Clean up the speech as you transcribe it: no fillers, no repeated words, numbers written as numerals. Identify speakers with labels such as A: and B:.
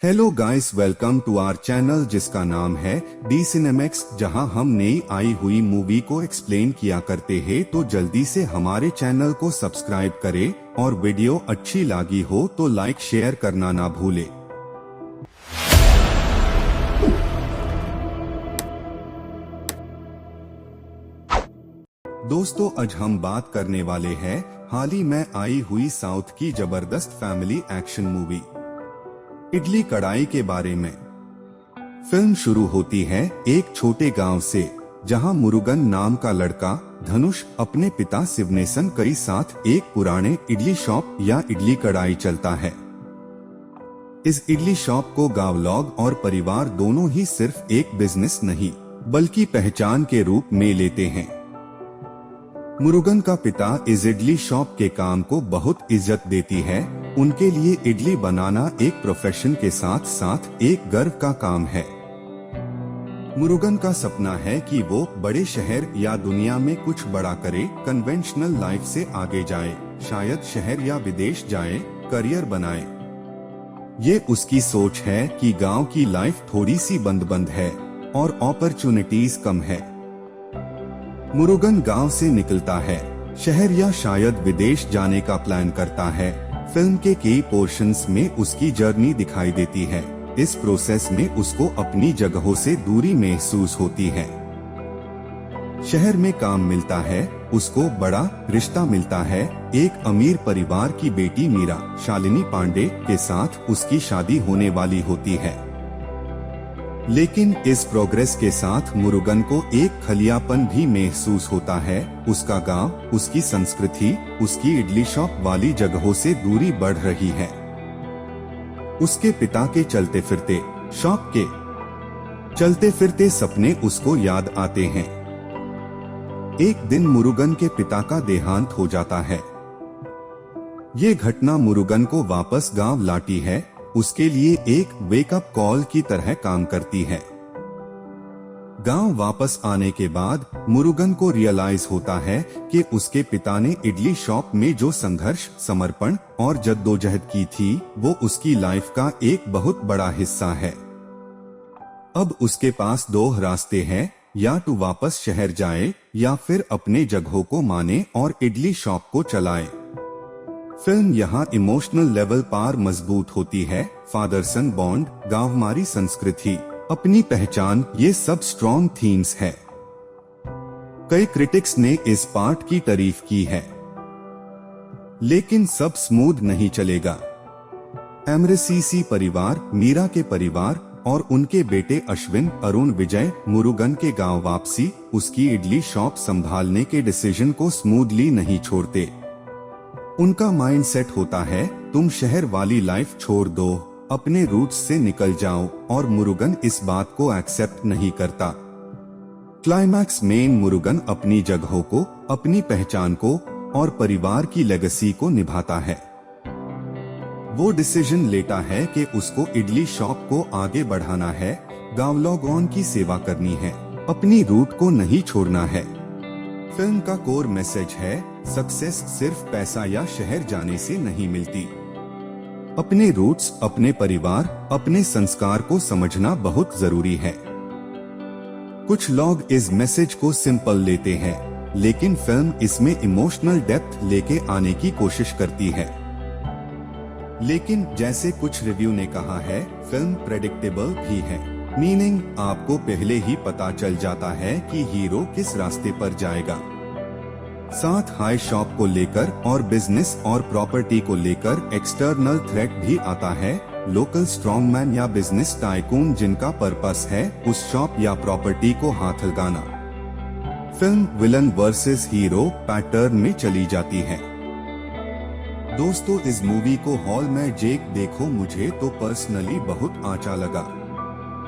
A: Hello guys, welcome to our channel जिसका नाम है डी सिनेमैक्स, जहां हम नई आई हुई मूवी को एक्सप्लेन किया करते हैं। तो जल्दी से हमारे चैनल को सब्सक्राइब करें और वीडियो अच्छी लगी हो तो लाइक शेयर करना ना भूले। दोस्तों, आज हम बात करने वाले हैं हाल ही में आई हुई साउथ की जबरदस्त फैमिली एक्शन मूवी इडली कढ़ाई के बारे में। फिल्म शुरू होती है एक छोटे गांव से, जहां मुरुगन नाम का लड़का धनुष अपने पिता शिवनेसन के साथ एक पुराने इडली शॉप या इडली कढ़ाई चलता है। इस इडली शॉप को गांव लोग और परिवार दोनों ही सिर्फ एक बिजनेस नहीं बल्कि पहचान के रूप में लेते हैं। मुरुगन का पिता इस इडली शॉप के काम को बहुत इज्जत देती है। उनके लिए इडली बनाना एक प्रोफेशन के साथ साथ एक गर्व का काम है। मुरुगन का सपना है कि वो बड़े शहर या दुनिया में कुछ बड़ा करे, कन्वेंशनल लाइफ से आगे जाए, शायद शहर या विदेश जाए, करियर बनाए। ये उसकी सोच है कि गांव की लाइफ थोड़ी सी बंद है और अपॉर्चुनिटीज कम है। मुरुगन गांव से निकलता है, शहर या शायद विदेश जाने का प्लान करता है। फिल्म के कई पोर्शंस में उसकी जर्नी दिखाई देती है। इस प्रोसेस में उसको अपनी जगहों से दूरी महसूस होती है। शहर में काम मिलता है, उसको बड़ा रिश्ता मिलता है। एक अमीर परिवार की बेटी मीरा, शालिनी पांडे के साथ उसकी शादी होने वाली होती है। लेकिन इस प्रोग्रेस के साथ मुरुगन को एक खलियापन भी महसूस होता है। उसका गांव, उसकी संस्कृति, उसकी इडली शॉप वाली जगहों से दूरी बढ़ रही है। उसके पिता के चलते फिरते शॉप के चलते फिरते सपने उसको याद आते हैं। एक दिन मुरुगन के पिता का देहांत हो जाता है। ये घटना मुरुगन को वापस गांव लाती है, उसके लिए एक वेकअप कॉल की तरह काम करती है। गांव वापस आने के बाद मुरुगन को रियलाइज होता है कि उसके पिता ने इडली शॉप में जो संघर्ष, समर्पण और जद्दोजहद की थी, वो उसकी लाइफ का एक बहुत बड़ा हिस्सा है। अब उसके पास दो रास्ते हैं, या तो वापस शहर जाए या फिर अपने जगहों को माने और इडली शॉप को चलाए। फिल्म यहाँ इमोशनल लेवल पर मजबूत होती है। फादर सन बॉन्ड, गांवमारी संस्कृति, अपनी पहचान, ये सब स्ट्रॉन्ग थीम्स है। कई क्रिटिक्स ने इस पार्ट की तारीफ की है, लेकिन सब स्मूथ नहीं चलेगा। एमरेसीसी परिवार, मीरा के परिवार और उनके बेटे अश्विन, अरुण, विजय, मुरुगन के गांव वापसी, उसकी इडली शॉप संभालने के डिसीजन को स्मूथली नहीं छोड़ते। उनका माइंडसेट होता है, तुम शहर वाली लाइफ छोड़ दो, अपने रूट्स से निकल जाओ, और मुरुगन इस बात को एक्सेप्ट नहीं करता। क्लाइमैक्स में मुरुगन अपनी जगहों को, अपनी पहचान को और परिवार की लेगेसी को निभाता है। वो डिसीजन लेता है कि उसको इडली शॉप को आगे बढ़ाना है, गांव लोगों की सेवा करनी है, अपनी रूट को नहीं छोड़ना है। फिल्म का कोर मैसेज है, सक्सेस सिर्फ पैसा या शहर जाने से नहीं मिलती। अपने रूट्स, अपने परिवार, अपने संस्कार को समझना बहुत जरूरी है। कुछ लोग इस मैसेज को सिंपल लेते हैं, लेकिन फिल्म इसमें इमोशनल डेप्थ लेके आने की कोशिश करती है। लेकिन जैसे कुछ रिव्यू ने कहा है, फिल्म प्रेडिक्टेबल भी है, मीनिंग आपको पहले ही पता चल जाता है कि हीरो किस रास्ते पर जाएगा। साथ हाई शॉप को लेकर और बिजनेस और प्रॉपर्टी को लेकर एक्सटर्नल थ्रेट भी आता है। लोकल स्ट्रॉन्गमैन या बिजनेस टाइकून जिनका पर्पस है उस शॉप या प्रॉपर्टी को हाथ लगाना। Film villain versus hero pattern में चली जाती है। दोस्तों, इस मूवी को हॉल में देखो, मुझे तो पर्सनली बहुत अच्छा लगा।